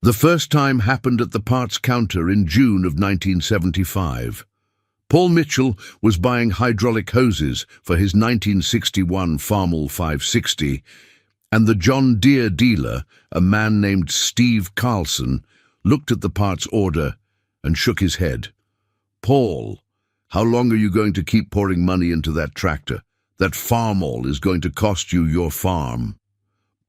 The first time happened at the parts counter in June of 1975. Paul Mitchell was buying hydraulic hoses for his 1961 Farmall 560, and the John Deere dealer, a man named Steve Carlson, looked at the parts order and shook his head. "Paul, how long are you going to keep pouring money into that tractor? That Farmall is going to cost you your farm."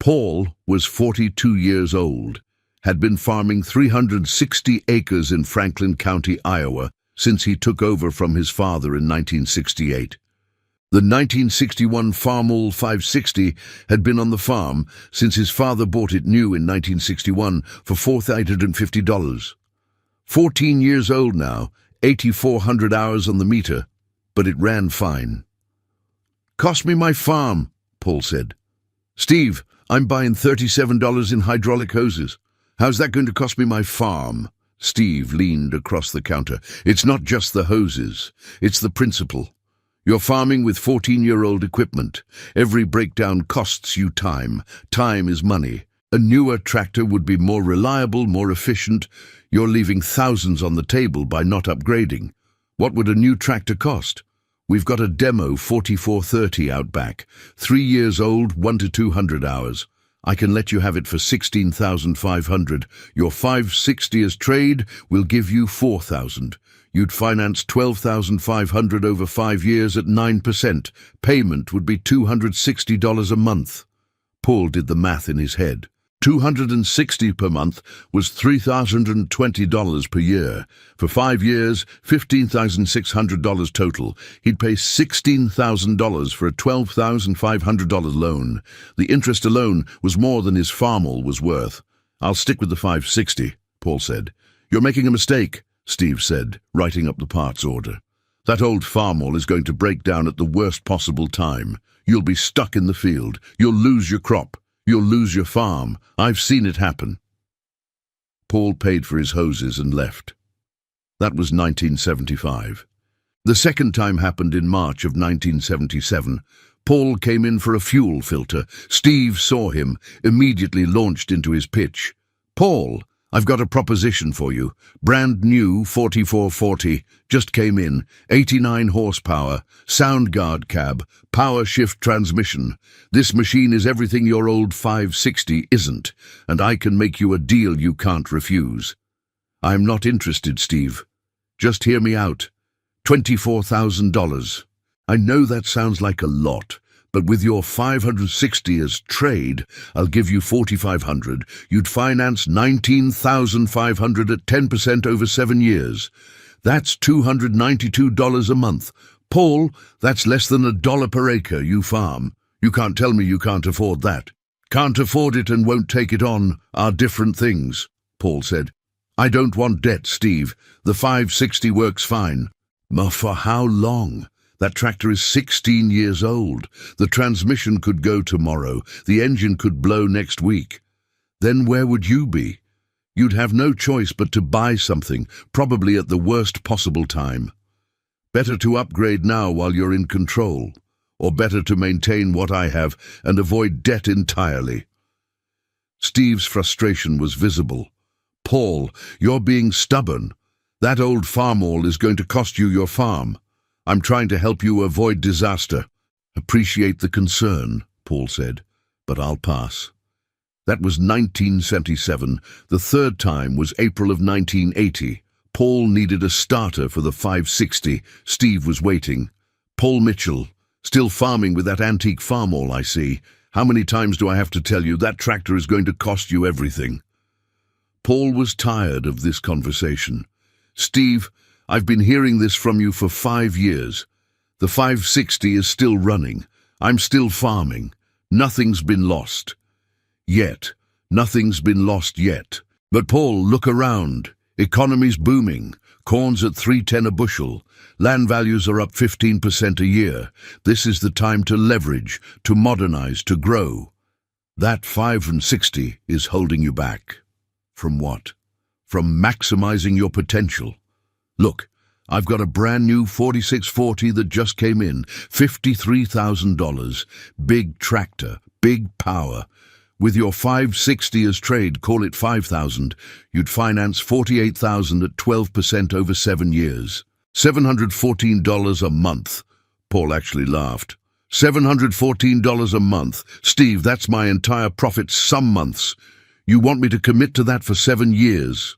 Paul was 42 years old, had been farming 360 acres in Franklin County, Iowa, since he took over from his father in 1968. The 1961 Farmall 560 had been on the farm since his father bought it new in 1961 for $450. 14 years old now, 8,400 hours on the meter, but it ran fine. "Cost me my farm," Paul said. "Steve, I'm buying $37 in hydraulic hoses. How's that going to cost me my farm?" Steve leaned across the counter. "It's not just the hoses, it's the principle. You're farming with 14-year-old equipment. Every breakdown costs you time. Time is money. A newer tractor would be more reliable, more efficient. You're leaving thousands on the table by not upgrading. What would a new tractor cost? We've got a demo 4430 out back, 3 years old, 1 to 200 hours. I can let you have it for $16,500. Your 560 as trade will give you $4,000. You'd finance $12,500 over 5 years at 9%. Payment would be $260 a month." Paul did the math in his head. $260 per month was $3,020 per year. For 5 years, $15,600 total. He'd pay $16,000 for a $12,500 loan. The interest alone was more than his Farmall was worth. "I'll stick with the 560, Paul said. "You're making a mistake," Steve said, writing up the parts order. "That old Farmall is going to break down at the worst possible time. You'll be stuck in the field. You'll lose your crop. You'll lose your farm. I've seen it happen." Paul paid for his hoses and left. That was 1975. The second time happened in March of 1977. Paul came in for a fuel filter. Steve saw him, immediately launched into his pitch. "Paul, I've got a proposition for you. Brand new 4440, just came in, 89 horsepower, sound guard cab, power shift transmission. This machine is everything your old 560 isn't, and I can make you a deal you can't refuse." "I'm not interested, Steve. Just hear me out. $24,000. I know that sounds like a lot, but with your 560 as trade, I'll give you $4,500. You'd finance $19,500 at 10% over 7 years. That's $292 a month. Paul, that's less than $1 per acre you farm. You can't tell me you can't afford that." "Can't afford it and won't take it on are different things," Paul said. "I don't want debt, Steve. The 560 works fine." "For how long? That tractor is 16 years old. The transmission could go tomorrow. The engine could blow next week. Then where would you be? You'd have no choice but to buy something, probably at the worst possible time. Better to upgrade now while you're in control, or better to maintain what I have and avoid debt entirely." Steve's frustration was visible. "Paul, you're being stubborn. That old Farmall is going to cost you your farm. I'm trying to help you avoid disaster." "Appreciate the concern," Paul said, "but I'll pass." That was 1977. The third time was April of 1980. Paul needed a starter for the 560. Steve was waiting. "Paul Mitchell, still farming with that antique Farmall, I see. How many times do I have to tell you that tractor is going to cost you everything?" Paul was tired of this conversation. "Steve, I've been hearing this from you for 5 years. The 560 is still running. I'm still farming. Nothing's been lost. Yet. Nothing's been lost yet. But Paul, look around. Economy's booming. Corn's at $3.10 a bushel. Land values are up 15% a year. This is the time to leverage, to modernize, to grow. That 560 is holding you back." "From what?" "From maximizing your potential. Look, I've got a brand new 4640 that just came in, $53,000. Big tractor, big power. With your 560 as trade, call it 5,000, you'd finance 48,000 at 12% over 7 years. $714 a month. Paul actually laughed. $714 a month. Steve, that's my entire profit some months. You want me to commit to that for 7 years?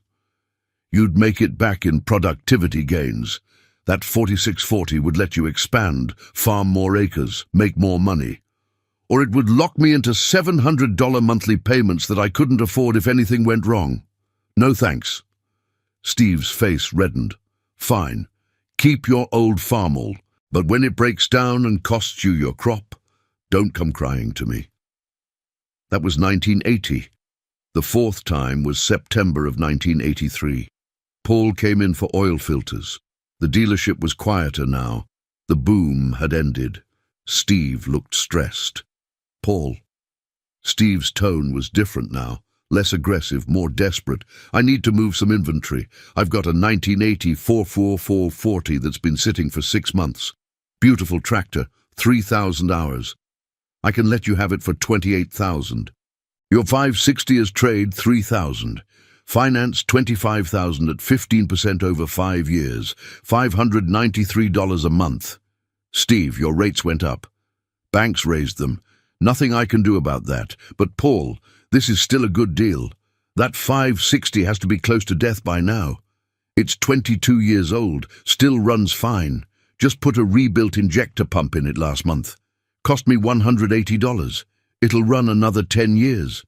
You'd make it back in productivity gains. That 4640 would let you expand, farm more acres, make more money. Or it would lock me into $700 monthly payments that I couldn't afford if anything went wrong. No thanks. Steve's face reddened. Fine. Keep your old Farmall, but when it breaks down and costs you your crop, don't come crying to me. That was 1980. The fourth time was September of 1983. Paul came in for oil filters. The dealership was quieter now. The boom had ended. Steve looked stressed. Paul. Steve's tone was different now, less aggressive, more desperate. I need to move some inventory. I've got a 1980 44440 that's been sitting for 6 months. Beautiful tractor, 3,000 hours. I can let you have it for 28,000. Your 560 is trade, 3,000. Finance 25,000 at 15% over 5 years, $593 a month. Steve, your rates went up. Banks raised them. Nothing I can do about that. But Paul, this is still a good deal. That 560 has to be close to death by now. It's 22 years old, still runs fine. Just put a rebuilt injector pump in it last month. Cost me $180. It'll run another 10 years.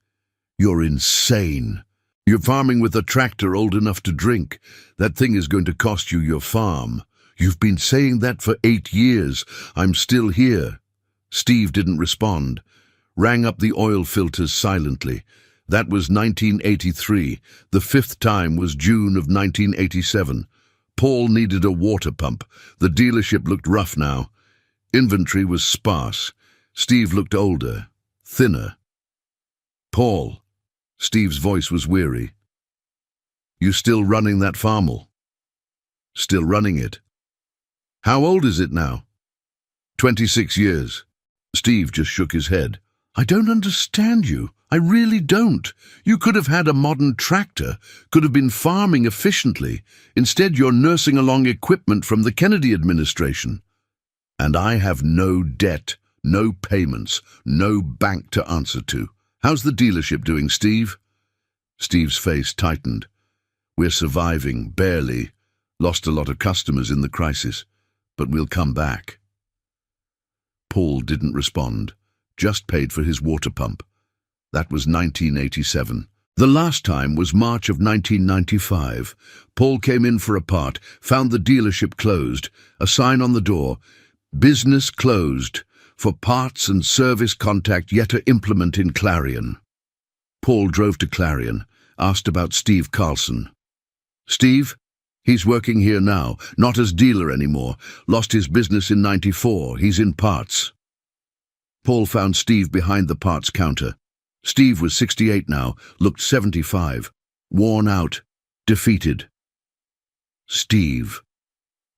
You're insane. You're farming with a tractor old enough to drink. That thing is going to cost you your farm. You've been saying that for 8 years. I'm still here. Steve didn't respond. Rang up the oil filters silently. That was 1983. The 5th time was June of 1987. Paul needed a water pump. The dealership looked rough now. Inventory was sparse. Steve looked older, thinner. Paul. Steve's voice was weary. You still running that Farmall? Still running it. How old is it now? 26 years. Steve just shook his head. I don't understand you. I really don't. You could have had a modern tractor, could have been farming efficiently. Instead, you're nursing along equipment from the Kennedy administration. And I have no debt, no payments, no bank to answer to. How's the dealership doing, Steve? Steve's face tightened. We're surviving, barely. Lost a lot of customers in the crisis, but we'll come back. Paul didn't respond, just paid for his water pump. That was 1987. The last time was March of 1995. Paul came in for a part, found the dealership closed, a sign on the door, business closed, for parts and service contact yet to implement in Clarion. Paul drove to Clarion, asked about Steve Carlson. Steve? He's working here now, not as dealer anymore. Lost his business in '94. He's in parts. Paul found Steve behind the parts counter. Steve was 68 now, looked 75, worn out, defeated. Steve.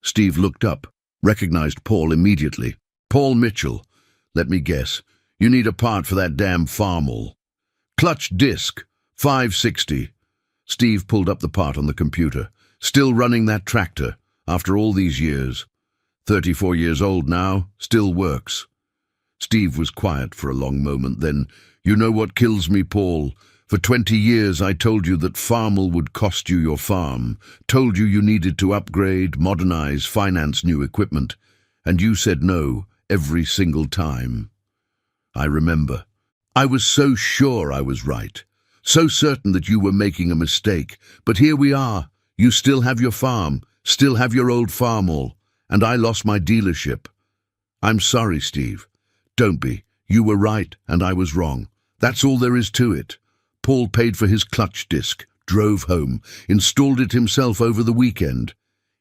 Steve looked up, recognized Paul immediately. Paul Mitchell. Let me guess. You need a part for that damn Farmall. Clutch disc, 560. Steve pulled up the part on the computer. Still running that tractor, after all these years. 34 years old now, still works. Steve was quiet for a long moment, then, you know what kills me, Paul? For 20 years I told you that Farmall would cost you your farm, told you you needed to upgrade, modernize, finance new equipment, and you said no every single time. I remember. I was so sure I was right, so certain that you were making a mistake, but here we are. You still have your farm, still have your old Farmall, and I lost my dealership. I'm sorry, Steve. Don't be. You were right, and I was wrong. That's all there is to it. Paul paid for his clutch disc, drove home, installed it himself over the weekend.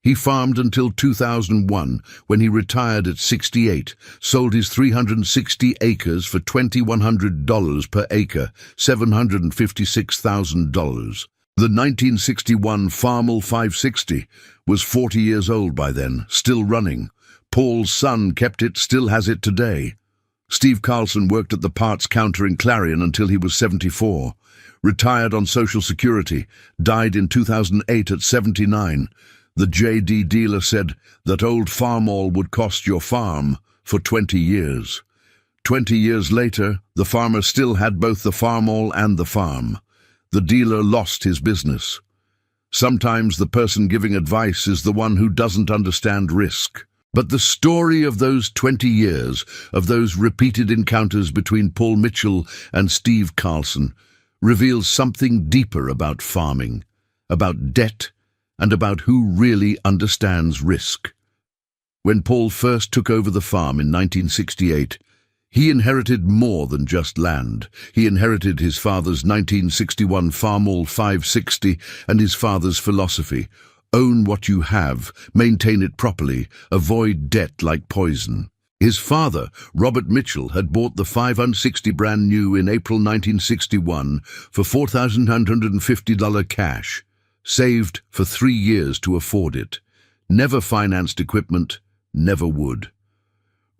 He farmed until 2001, when he retired at 68, sold his 360 acres for $2,100 per acre, $756,000. The 1961 Farmall 560 was 40 years old by then, still running. Paul's son kept it, still has it today. Steve Carlson worked at the parts counter in Clarion until he was 74, retired on Social Security, died in 2008 at 79. The JD dealer said that old Farmall would cost your farm for 20 years. 20 years later, the farmer still had both the Farmall and the farm. The dealer lost his business. Sometimes the person giving advice is the one who doesn't understand risk. But the story of those 20 years, of those repeated encounters between Paul Mitchell and Steve Carlson, reveals something deeper about farming, about debt, and about who really understands risk. When Paul first took over the farm in 1968, he inherited more than just land. He inherited his father's 1961 Farmall 560 and his father's philosophy: own what you have, maintain it properly, avoid debt like poison. His father, Robert Mitchell, had bought the 560 brand new in April 1961 for $4,950 cash, saved for 3 years to afford it. Never financed equipment, never would.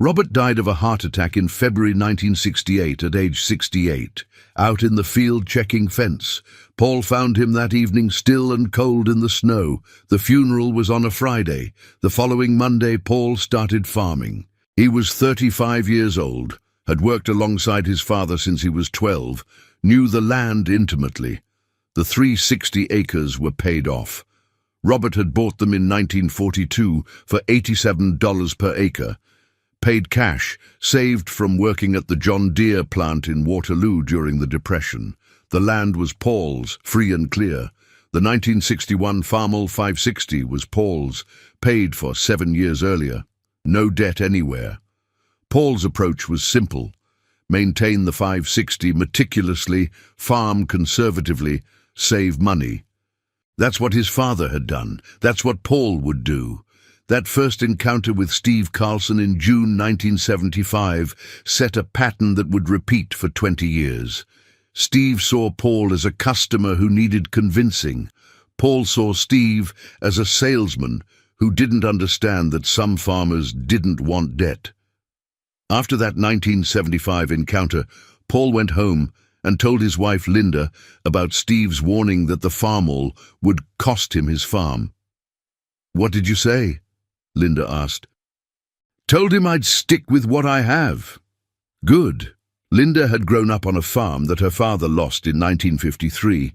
Robert died of a heart attack in February 1968 at age 68, out in the field checking fence. Paul found him that evening still and cold in the snow. The funeral was on a Friday. The following Monday, Paul started farming. He was 35 years old, had worked alongside his father since he was 12, knew the land intimately. The 360 acres were paid off. Robert had bought them in 1942 for $87 per acre. Paid cash, saved from working at the John Deere plant in Waterloo during the Depression. The land was Paul's, free and clear. The 1961 Farmall 560 was Paul's, paid for 7 years earlier. No debt anywhere. Paul's approach was simple: maintain the 560 meticulously, farm conservatively, save money. That's what his father had done. That's what Paul would do. That first encounter with Steve Carlson in June 1975 set a pattern that would repeat for 20 years. Steve saw Paul as a customer who needed convincing. Paul saw Steve as a salesman who didn't understand that some farmers didn't want debt. After that 1975 encounter, Paul went home and told his wife Linda about Steve's warning that the Farmall would cost him his farm. "What did you say?" Linda asked. "Told him I'd stick with what I have." Good. Linda had grown up on a farm that her father lost in 1953.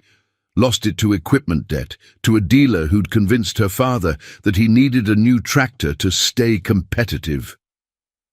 Lost it to equipment debt, to a dealer who'd convinced her father that he needed a new tractor to stay competitive.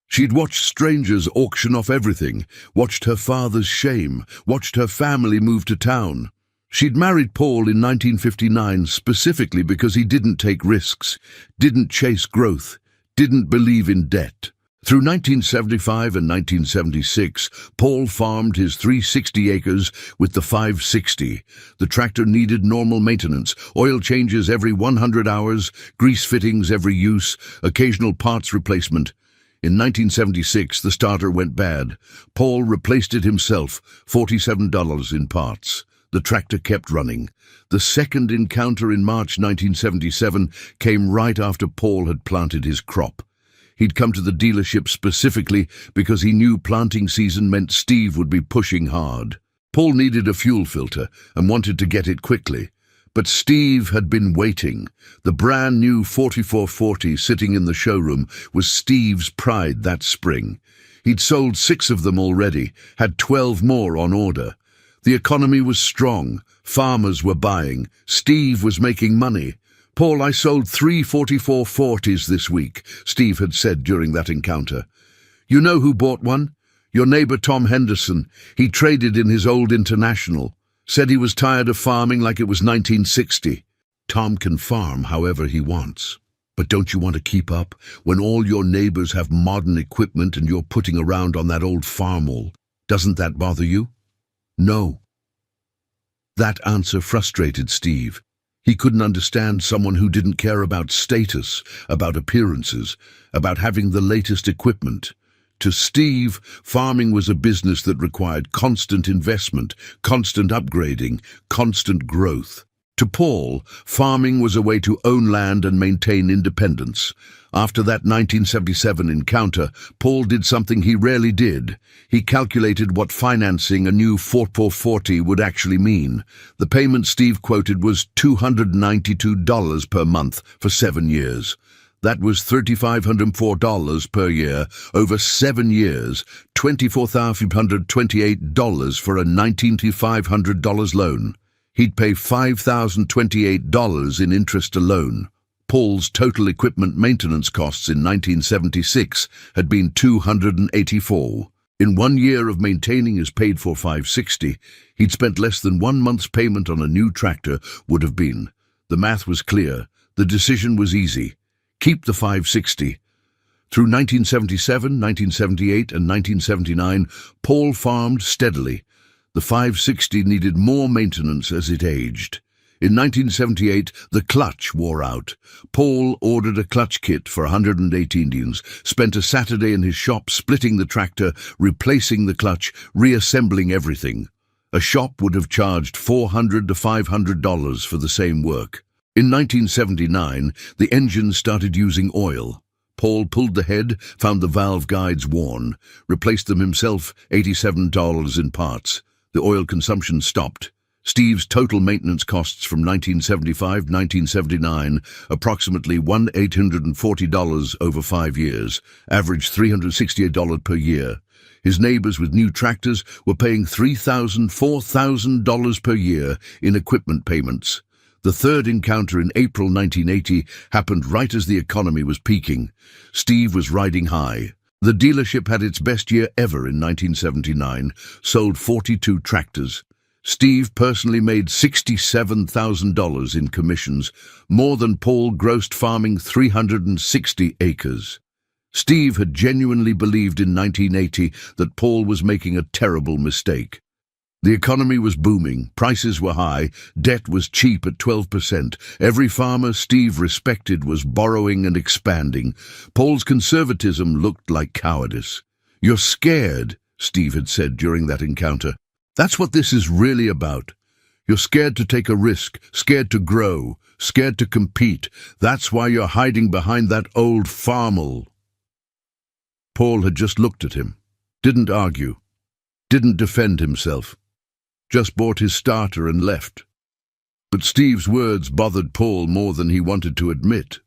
She'd watched strangers auction off everything, watched her father's shame, watched her family move to town. She'd married Paul in 1959 specifically because he didn't take risks, didn't chase growth, didn't believe in debt. Through 1975 and 1976, Paul farmed his 360 acres with the 560. The tractor needed normal maintenance, oil changes every 100 hours, grease fittings every use, occasional parts replacement. In 1976, the starter went bad. Paul replaced it himself, $47 in parts. The tractor kept running. The second encounter in March 1977 came right after Paul had planted his crop. He'd come to the dealership specifically because he knew planting season meant Steve would be pushing hard. Paul needed a fuel filter and wanted to get it quickly. But Steve had been waiting. The brand new 4440 sitting in the showroom was Steve's pride that spring. He'd sold 6 of them already, had 12 more on order. The economy was strong. Farmers were buying. Steve was making money. "Paul, I sold 3 4440s this week," Steve had said during that encounter. "You know who bought one? Your neighbor Tom Henderson. He traded in his old International. Said he was tired of farming like it was 1960. Tom can farm however he wants. But don't you want to keep up when all your neighbors have modern equipment and you're putting around on that old Farmall? Doesn't that bother you?" No. That answer frustrated Steve. He couldn't understand someone who didn't care about status, about appearances, about having the latest equipment. To Steve, farming was a business that required constant investment, constant upgrading, constant growth. To Paul, farming was a way to own land and maintain independence. After that 1977 encounter, Paul did something he rarely did. He calculated what financing a new 4x40 would actually mean. The payment Steve quoted was $292 per month for 7 years. That was $3,504 per year over 7 years, $24,528 for a $19,500 loan. He'd pay $5,028 in interest alone. Paul's total equipment maintenance costs in 1976 had been $284. In 1 year of maintaining his paid-for 560, he'd spent less than 1 month's payment on a new tractor would have been. The math was clear. The decision was easy. Keep the 560. Through 1977, 1978, and 1979, Paul farmed steadily. The 560 needed more maintenance as it aged. In 1978, the clutch wore out. Paul ordered a clutch kit for 108 Indians, spent a Saturday in his shop splitting the tractor, replacing the clutch, reassembling everything. A shop would have charged $400 to $500 for the same work. In 1979, the engine started using oil. Paul pulled the head, found the valve guides worn, replaced them himself, $87 in parts. The oil consumption stopped. Steve's total maintenance costs from 1975-1979, approximately $1,840 over 5 years, averaged $368 per year. His neighbors with new tractors were paying $3,000, $4,000 per year in equipment payments. The third encounter in April 1980 happened right as the economy was peaking. Steve was riding high. The dealership had its best year ever in 1979, sold 42 tractors. Steve personally made $67,000 in commissions, more than Paul grossed farming 360 acres. Steve had genuinely believed in 1980 that Paul was making a terrible mistake. The economy was booming, prices were high, debt was cheap at 12%. Every farmer Steve respected was borrowing and expanding. Paul's conservatism looked like cowardice. "You're scared," Steve had said during that encounter. "That's what this is really about. You're scared to take a risk, scared to grow, scared to compete. That's why you're hiding behind that old Farmall." Paul had just looked at him, didn't argue, didn't defend himself. Just bought his starter and left. But Steve's words bothered Paul more than he wanted to admit.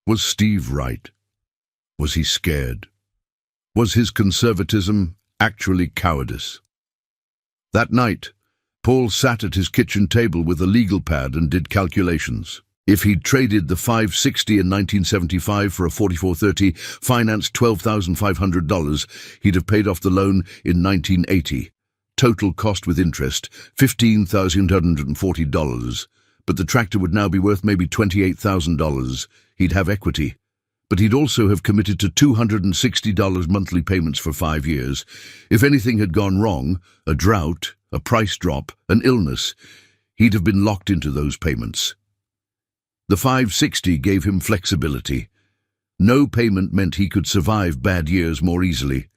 Was Steve right? Was he scared? Was his conservatism actually cowardice? That night, Paul sat at his kitchen table with a legal pad and did calculations. If he'd traded the 560 in 1975 for a 4430, financed $12,500, he'd have paid off the loan in 1980. Total cost with interest, $15,840. But the tractor would now be worth maybe $28,000. He'd have equity. But he'd also have committed to $260 monthly payments for 5 years. If anything had gone wrong, a drought, a price drop, an illness, he'd have been locked into those payments. The 560 gave him flexibility. No payment meant he could survive bad years more easily.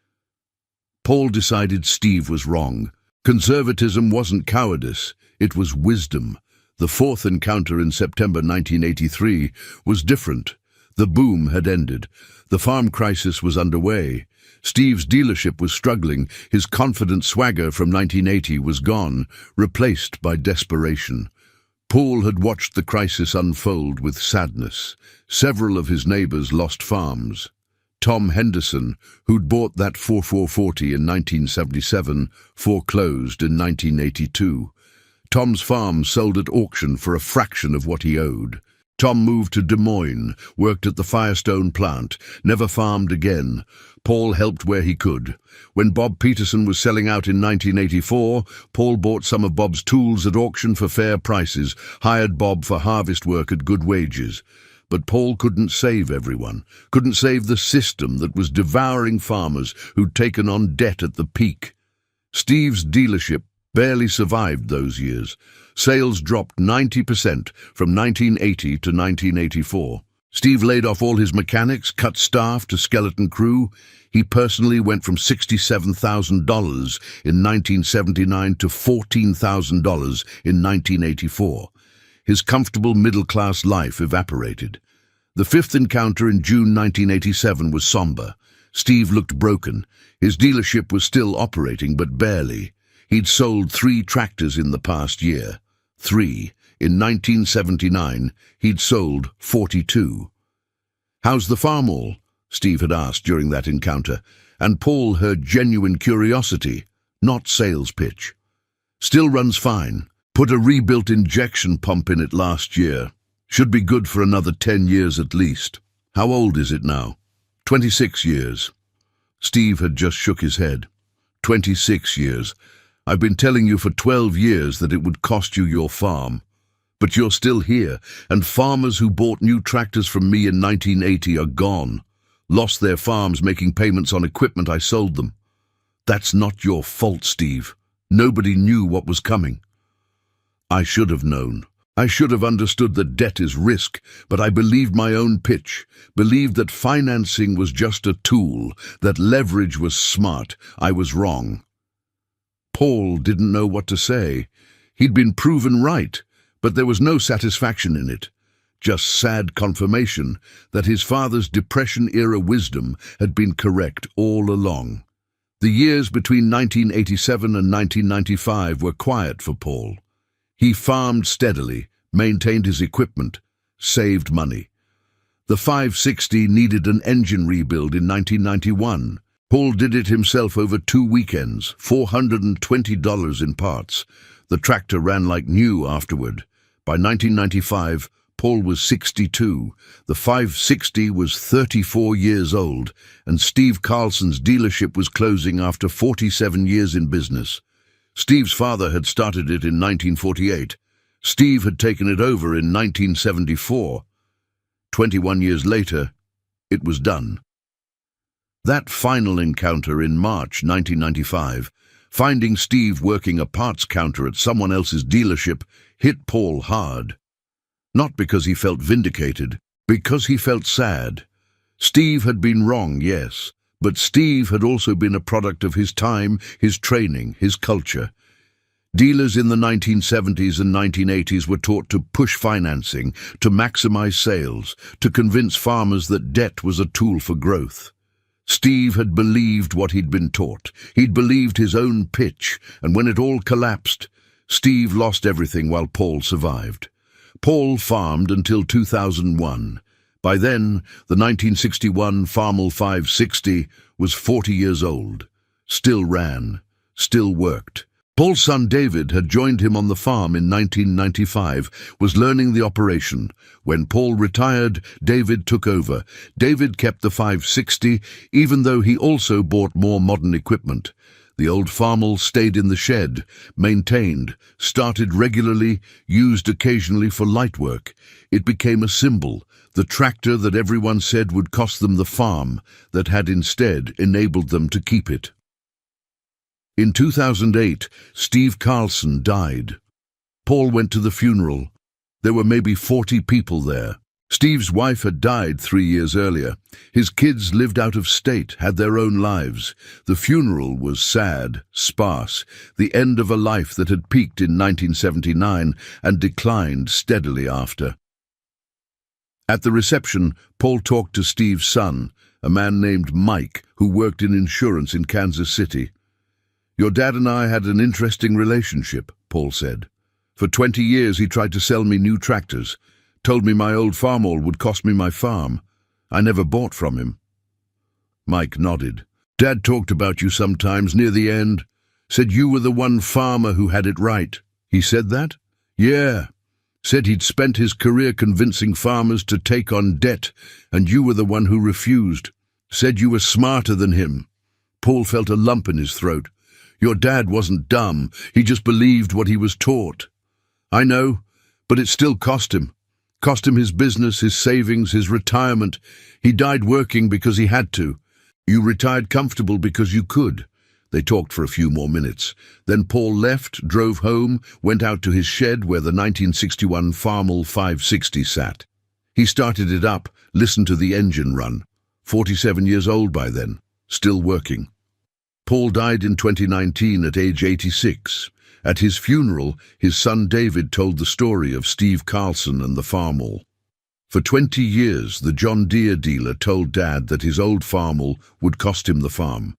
Paul decided Steve was wrong. Conservatism wasn't cowardice, it was wisdom. The fourth encounter in September 1983 was different. The boom had ended. The farm crisis was underway. Steve's dealership was struggling. His confident swagger from 1980 was gone, replaced by desperation. Paul had watched the crisis unfold with sadness. Several of his neighbors lost farms. Tom Henderson, who'd bought that 4440 in 1977, foreclosed in 1982. Tom's farm sold at auction for a fraction of what he owed. Tom moved to Des Moines, worked at the Firestone plant, never farmed again. Paul helped where he could. When Bob Peterson was selling out in 1984, Paul bought some of Bob's tools at auction for fair prices, hired Bob for harvest work at good wages. But Paul couldn't save everyone, couldn't save the system that was devouring farmers who'd taken on debt at the peak. Steve's dealership barely survived those years. Sales dropped 90% from 1980 to 1984. Steve laid off all his mechanics, cut staff to skeleton crew. He personally went from $67,000 in 1979 to $14,000 in 1984. His comfortable middle-class life evaporated. The fifth encounter in June 1987 was somber. Steve looked broken. His dealership was still operating, but barely. He'd sold 3 tractors in the past year. 3. In 1979, he'd sold 42. "How's the Farmall?" Steve had asked during that encounter, and Paul heard genuine curiosity, not sales pitch. "Still runs fine. Put a rebuilt injection pump in it last year. Should be good for another 10 years at least." "How old is it now?" 26 years. Steve had just shook his head. 26 years. I've been telling you for 12 years that it would cost you your farm. But you're still here, and farmers who bought new tractors from me in 1980 are gone. Lost their farms making payments on equipment I sold them. That's not your fault, Steve. Nobody knew what was coming. I should have known. I should have understood that debt is risk, but I believed my own pitch, believed that financing was just a tool, that leverage was smart. I was wrong. Paul didn't know what to say. He'd been proven right, but there was no satisfaction in it. Just sad confirmation that his father's Depression-era wisdom had been correct all along. The years between 1987 and 1995 were quiet for Paul. He farmed steadily, maintained his equipment, saved money. The 560 needed an engine rebuild in 1991. Paul did it himself over 2 weekends, $420 in parts. The tractor ran like new afterward. By 1995, Paul was 62. The 560 was 34 years old, and Steve Carlson's dealership was closing after 47 years in business. Steve's father had started it in 1948. Steve had taken it over in 1974. 21 years later, it was done. That final encounter in March 1995, finding Steve working a parts counter at someone else's dealership, hit Paul hard. Not because he felt vindicated, because he felt sad. Steve had been wrong, yes, but Steve had also been a product of his time, his training, his culture. Dealers in the 1970s and 1980s were taught to push financing, to maximize sales, to convince farmers that debt was a tool for growth. Steve had believed what he'd been taught. He'd believed his own pitch, and when it all collapsed, Steve lost everything while Paul survived. Paul farmed until 2001. By then, the 1961 Farmall 560 was 40 years old. Still ran, still worked. Paul's son David had joined him on the farm in 1995, was learning the operation. When Paul retired, David took over. David kept the 560, even though he also bought more modern equipment. The old Farmall stayed in the shed, maintained, started regularly, used occasionally for light work. It became a symbol, the tractor that everyone said would cost them the farm, that had instead enabled them to keep it. In 2008, Steve Carlson died. Paul went to the funeral. There were maybe 40 people there. Steve's wife had died 3 years earlier. His kids lived out of state, had their own lives. The funeral was sad, sparse, the end of a life that had peaked in 1979 and declined steadily after. At the reception, Paul talked to Steve's son, a man named Mike, who worked in insurance in Kansas City. "Your dad and I had an interesting relationship," Paul said. "For 20 years he tried to sell me new tractors, told me my old Farmall would cost me my farm. I never bought from him." Mike nodded. "Dad talked about you sometimes near the end. Said you were the one farmer who had it right." "He said that?" "Yeah. Said he'd spent his career convincing farmers to take on debt, and you were the one who refused. Said you were smarter than him." Paul felt a lump in his throat. "Your dad wasn't dumb, he just believed what he was taught." "I know, but it still cost him. Cost him his business, his savings, his retirement. He died working because he had to. You retired comfortable because you could." They talked for a few more minutes. Then Paul left, drove home, went out to his shed where the 1961 Farmall 560 sat. He started it up, listened to the engine run. 47 years old by then, still working. Paul died in 2019 at age 86, At his funeral, his son David told the story of Steve Carlson and the Farmall. For 20 years, the John Deere dealer told Dad that his old Farmall would cost him the farm.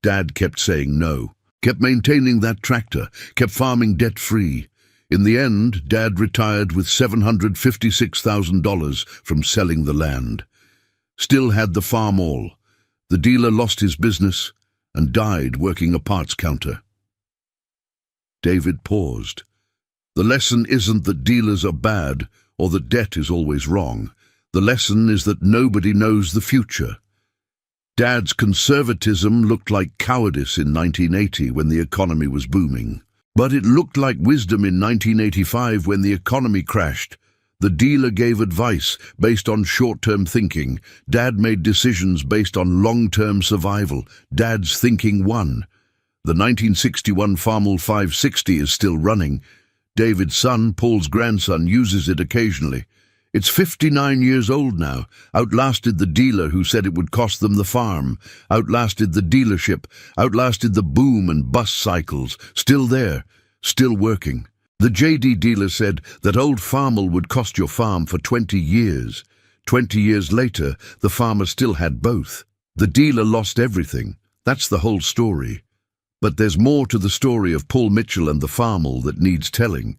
Dad kept saying no, kept maintaining that tractor, kept farming debt-free. In the end, Dad retired with $756,000 from selling the land. Still had the Farmall. The dealer lost his business and died working a parts counter. David paused. The lesson isn't that dealers are bad or that debt is always wrong. The lesson is that nobody knows the future. Dad's conservatism looked like cowardice in 1980 when the economy was booming. But it looked like wisdom in 1985 when the economy crashed. The dealer gave advice based on short-term thinking. Dad made decisions based on long-term survival. Dad's thinking won. The 1961 Farmall 560 is still running. David's son, Paul's grandson, uses it occasionally. It's 59 years old now, outlasted the dealer who said it would cost them the farm, outlasted the dealership, outlasted the boom and bust cycles, still there, still working. The JD dealer said that old Farmall would cost your farm for 20 years. 20 years later, the farmer still had both. The dealer lost everything. That's the whole story. But there's more to the story of Paul Mitchell and the Farmall that needs telling.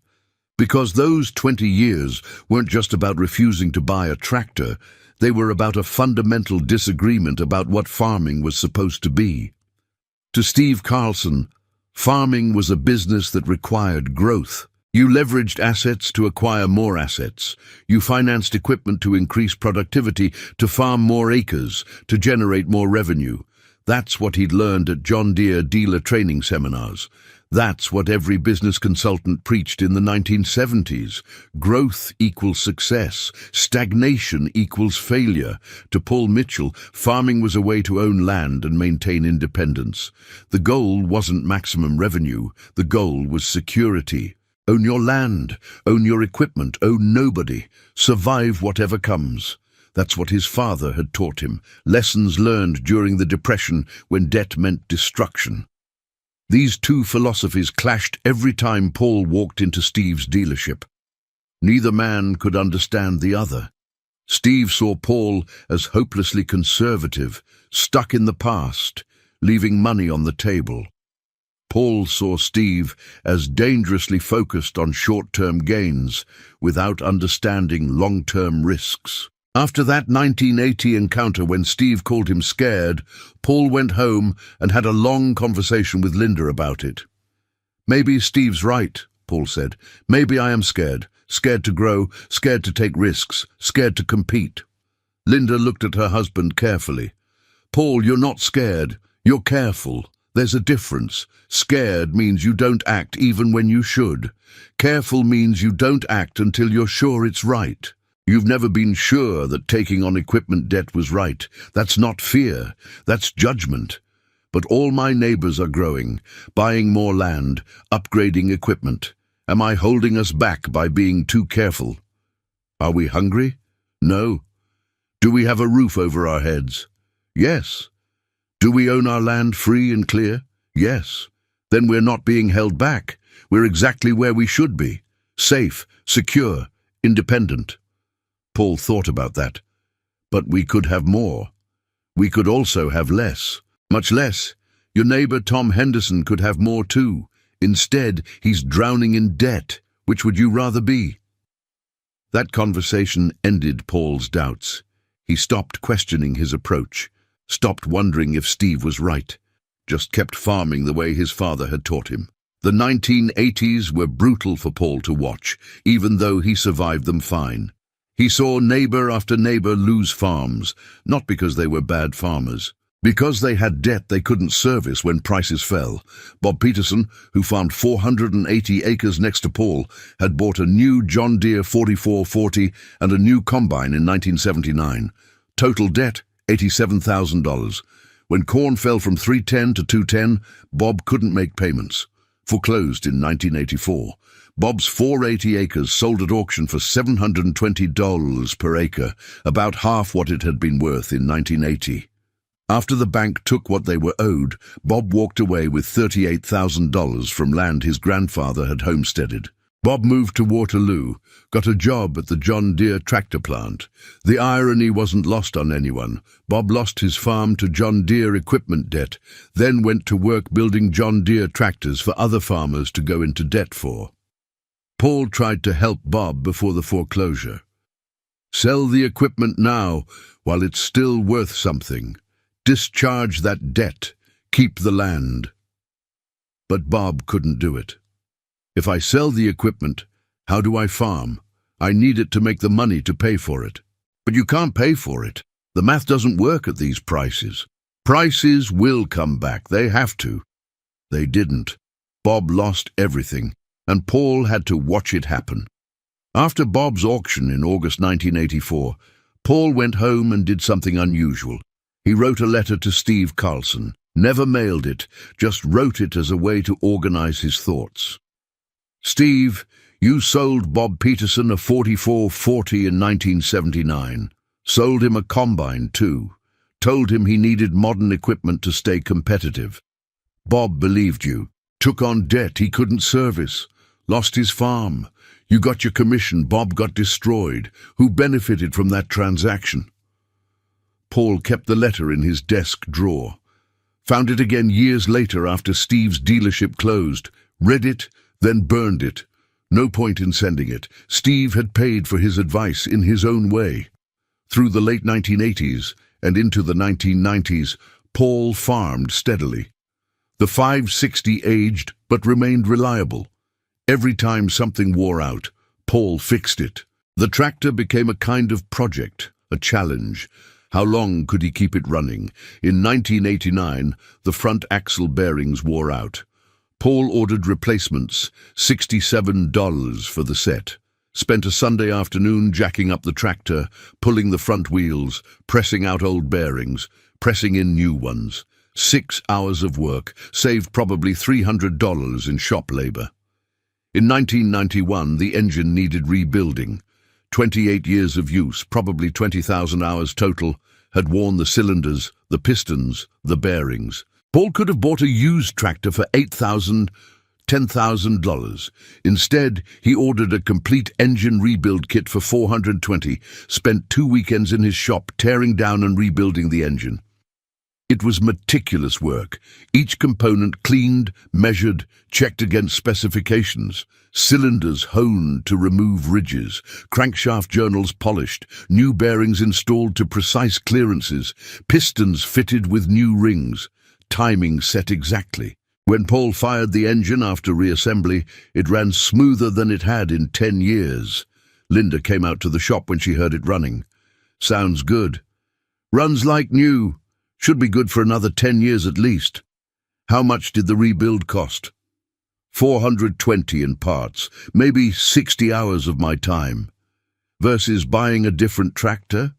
Because those 20 years weren't just about refusing to buy a tractor, they were about a fundamental disagreement about what farming was supposed to be. To Steve Carlson, farming was a business that required growth. You leveraged assets to acquire more assets. You financed equipment to increase productivity, to farm more acres, to generate more revenue. That's what he'd learned at John Deere dealer training seminars. That's what every business consultant preached in the 1970s. Growth equals success. Stagnation equals failure. To Paul Mitchell, farming was a way to own land and maintain independence. The goal wasn't maximum revenue. The goal was security. Own your land. Own your equipment. Own nobody. Survive whatever comes. That's what his father had taught him. Lessons learned during the Depression when debt meant destruction. These two philosophies clashed every time Paul walked into Steve's dealership. Neither man could understand the other. Steve saw Paul as hopelessly conservative, stuck in the past, leaving money on the table. Paul saw Steve as dangerously focused on short-term gains without understanding long-term risks. After that 1980 encounter when Steve called him scared, Paul went home and had a long conversation with Linda about it. "Maybe Steve's right," Paul said. "Maybe I am scared. Scared to grow, scared to take risks, scared to compete." Linda looked at her husband carefully. "Paul, you're not scared. You're careful. There's a difference. Scared means you don't act even when you should. Careful means you don't act until you're sure it's right. You've never been sure that taking on equipment debt was right. That's not fear. That's judgment. But all my neighbors are growing, buying more land, upgrading equipment. Am I holding us back by being too careful? Are we hungry? No. Do we have a roof over our heads? Yes. Do we own our land free and clear? Yes. Then we're not being held back. We're exactly where we should be. Safe, secure, independent. Paul thought about that. But we could have more. We could also have less. Much less. Your neighbor Tom Henderson could have more too. Instead, he's drowning in debt. Which would you rather be? That conversation ended Paul's doubts. He stopped questioning his approach, stopped wondering if Steve was right, just kept farming the way his father had taught him. The 1980s were brutal for Paul to watch, even though he survived them fine. He saw neighbor after neighbor lose farms, not because they were bad farmers, because they had debt they couldn't service when prices fell. Bob Peterson, who farmed 480 acres next to Paul, had bought a new John Deere 4440 and a new combine in 1979. Total debt, $87,000. When corn fell from 310 to 210, Bob couldn't make payments. Foreclosed in 1984. Bob's 480 acres sold at auction for $720 per acre, about half what it had been worth in 1980. After the bank took what they were owed, Bob walked away with $38,000 from land his grandfather had homesteaded. Bob moved to Waterloo, got a job at the John Deere tractor plant. The irony wasn't lost on anyone. Bob lost his farm to John Deere equipment debt, then went to work building John Deere tractors for other farmers to go into debt for. Paul tried to help Bob before the foreclosure. Sell the equipment now while it's still worth something. Discharge that debt. Keep the land. But Bob couldn't do it. If I sell the equipment, how do I farm? I need it to make the money to pay for it. But you can't pay for it. The math doesn't work at these prices. Prices will come back. They have to. They didn't. Bob lost everything, and Paul had to watch it happen. After Bob's auction in August 1984, Paul went home and did something unusual. He wrote a letter to Steve Carlson. Never mailed it, just wrote it as a way to organize his thoughts. Steve, you sold Bob Peterson a 4440 in 1979. Sold him a combine, too. Told him he needed modern equipment to stay competitive. Bob believed you. Took on debt he couldn't service. Lost his farm. You got your commission. Bob got destroyed. Who benefited from that transaction? Paul kept the letter in his desk drawer. Found it again years later after Steve's dealership closed. Read it, then burned it. No point in sending it. Steve had paid for his advice in his own way. Through the late 1980s and into the 1990s, Paul farmed steadily. The 560 aged but remained reliable. Every time something wore out, Paul fixed it. The tractor became a kind of project, a challenge. How long could he keep it running? In 1989, the front axle bearings wore out. Paul ordered replacements, $67 for the set. Spent a Sunday afternoon jacking up the tractor, pulling the front wheels, pressing out old bearings, pressing in new ones. 6 hours of work, saved probably $300 in shop labor. In 1991, the engine needed rebuilding. 28 years of use, probably 20,000 hours total, had worn the cylinders, the pistons, the bearings. Paul could have bought a used tractor for $8,000, $10,000. Instead, he ordered a complete engine rebuild kit for $420, spent 2 weekends in his shop tearing down and rebuilding the engine. It was meticulous work, each component cleaned, measured, checked against specifications, cylinders honed to remove ridges, crankshaft journals polished, new bearings installed to precise clearances, pistons fitted with new rings, timing set exactly. When Paul fired the engine after reassembly, it ran smoother than it had in 10 years. Linda came out to the shop when she heard it running. Sounds good. Runs like new. Should be good for another 10 years at least. How much did the rebuild cost? $420 in parts, maybe 60 hours of my time. Versus buying a different tractor?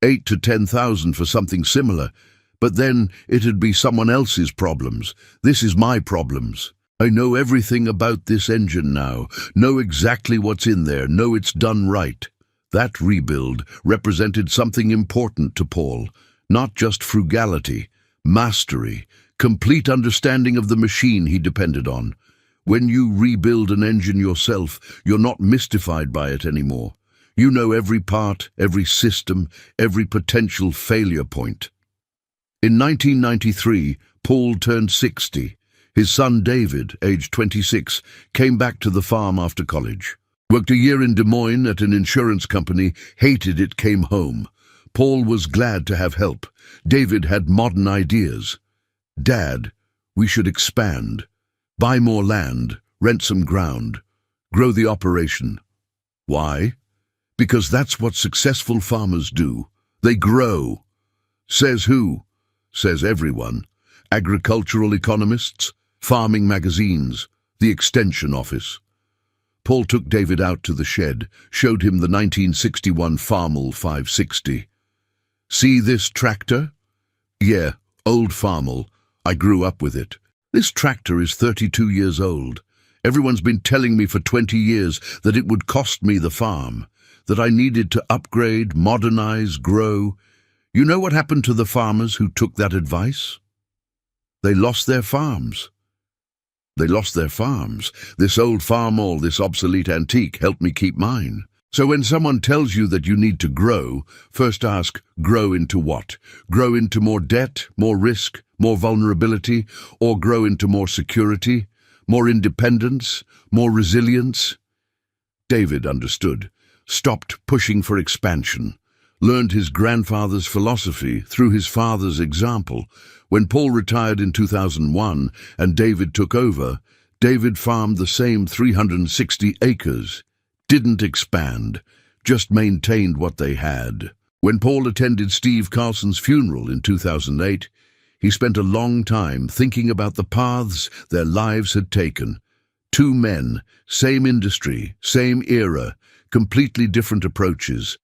8 to 10,000 for something similar. But then it'd be someone else's problems. This is my problems. I know everything about this engine now, know exactly what's in there, know it's done right. That rebuild represented something important to Paul. Not just frugality, mastery, complete understanding of the machine he depended on. When you rebuild an engine yourself, you're not mystified by it anymore. You know every part, every system, every potential failure point. In 1993, Paul turned 60. His son David, aged 26, came back to the farm after college. Worked a year in Des Moines at an insurance company, hated it, came home. Paul was glad to have help. David had modern ideas. Dad, we should expand. Buy more land, rent some ground, grow the operation. Why? Because that's what successful farmers do. They grow. Says who? Says everyone. Agricultural economists, farming magazines, the extension office. Paul took David out to the shed, showed him the 1961 Farmall 560. See this tractor? Yeah, old Farmall. I grew up with it. This tractor is 32 years old. Everyone's been telling me for 20 years that it would cost me the farm, that I needed to upgrade, modernize, grow. You know what happened to the farmers who took that advice? They lost their farms. They lost their farms. This old Farmall, this obsolete antique, helped me keep mine. So when someone tells you that you need to grow, first ask, grow into what? Grow into more debt, more risk, more vulnerability, or grow into more security, more independence, more resilience? David understood, stopped pushing for expansion, learned his grandfather's philosophy through his father's example. When Paul retired in 2001 and David took over, David farmed the same 360 acres, didn't expand, just maintained what they had. When Paul attended Steve Carlson's funeral in 2008, he spent a long time thinking about the paths their lives had taken. Two men, same industry, same era, completely different approaches.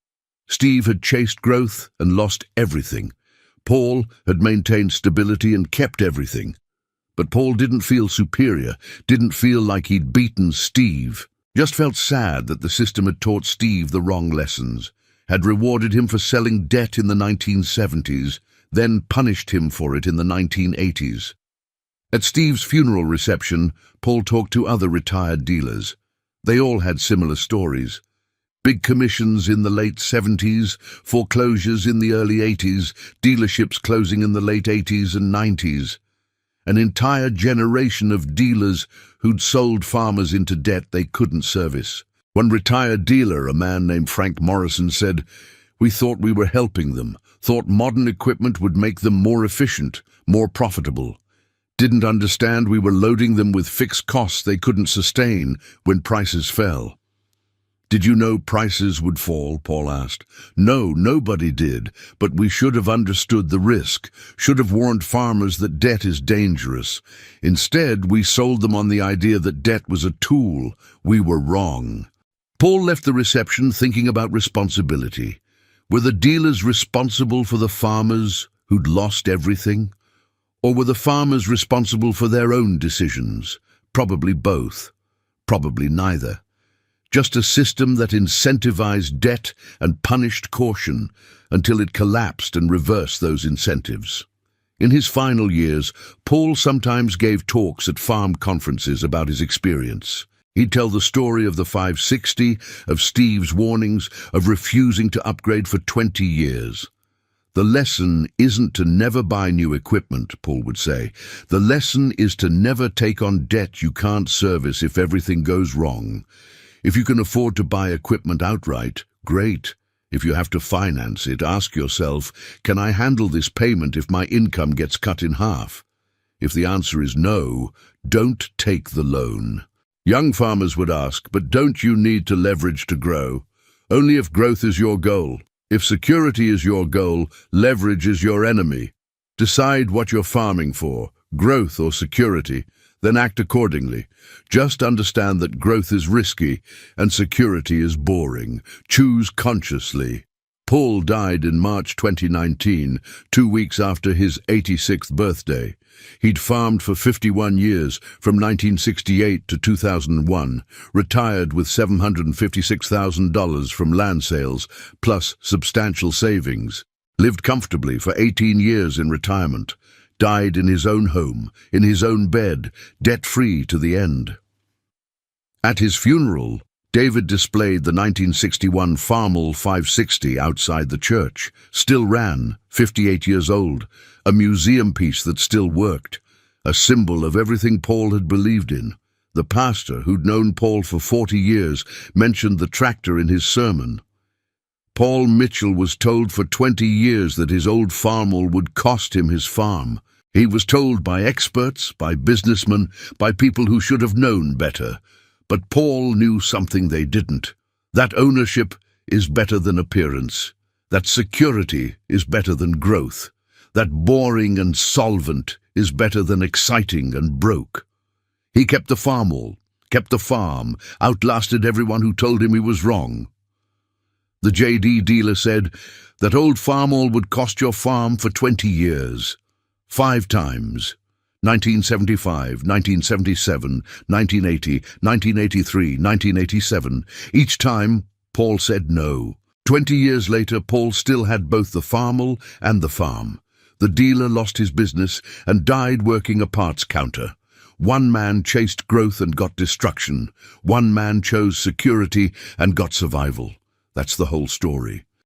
Steve had chased growth and lost everything. Paul had maintained stability and kept everything. But Paul didn't feel superior, didn't feel like he'd beaten Steve. Just felt sad that the system had taught Steve the wrong lessons, had rewarded him for selling debt in the 1970s, then punished him for it in the 1980s. At Steve's funeral reception, Paul talked to other retired dealers. They all had similar stories. Big commissions in the late 70s, foreclosures in the early 80s, dealerships closing in the late 80s and 90s. An entire generation of dealers who'd sold farmers into debt they couldn't service. One retired dealer, a man named Frank Morrison, said, "We thought we were helping them, thought modern equipment would make them more efficient, more profitable. Didn't understand we were loading them with fixed costs they couldn't sustain when prices fell." "Did you know prices would fall?" Paul asked. "No, nobody did, but we should have understood the risk, should have warned farmers that debt is dangerous. Instead, we sold them on the idea that debt was a tool. We were wrong." Paul left the reception thinking about responsibility. Were the dealers responsible for the farmers who'd lost everything? Or were the farmers responsible for their own decisions? Probably both. Probably neither. Just a system that incentivized debt and punished caution until it collapsed and reversed those incentives. In his final years, Paul sometimes gave talks at farm conferences about his experience. He'd tell the story of the 560, of Steve's warnings, of refusing to upgrade for 20 years. "The lesson isn't to never buy new equipment," Paul would say. "The lesson is to never take on debt you can't service if everything goes wrong. If you can afford to buy equipment outright, great. If you have to finance it, ask yourself, can I handle this payment if my income gets cut in half? If the answer is no, don't take the loan." Young farmers would ask, "But don't you need to leverage to grow?" "Only if growth is your goal. If security is your goal, leverage is your enemy. Decide what you're farming for, growth or security, then act accordingly. Just understand that growth is risky and security is boring. Choose consciously." Paul died in March 2019, 2 weeks after his 86th birthday. He'd farmed for 51 years, from 1968 to 2001, retired with $756,000 from land sales, plus substantial savings. Lived comfortably for 18 years in retirement. Died in his own home, in his own bed, debt-free to the end. At his funeral, David displayed the 1961 Farmall 560 outside the church. Still ran, 58 years old, a museum piece that still worked, a symbol of everything Paul had believed in. The pastor, who'd known Paul for 40 years, mentioned the tractor in his sermon. Paul Mitchell was told for 20 years that his old Farmall would cost him his farm. He was told by experts, by businessmen, by people who should have known better. But Paul knew something they didn't. That ownership is better than appearance. That security is better than growth. That boring and solvent is better than exciting and broke. He kept the Farmall, kept the farm, outlasted everyone who told him he was wrong. The JD dealer said, "That old Farmall would cost your farm for 20 years. 5 times. 1975, 1977, 1980, 1983, 1987. Each time, Paul said no. 20 years later, Paul still had both the Farmall and the farm. The dealer lost his business and died working a parts counter. One man chased growth and got destruction. One man chose security and got survival. That's the whole story.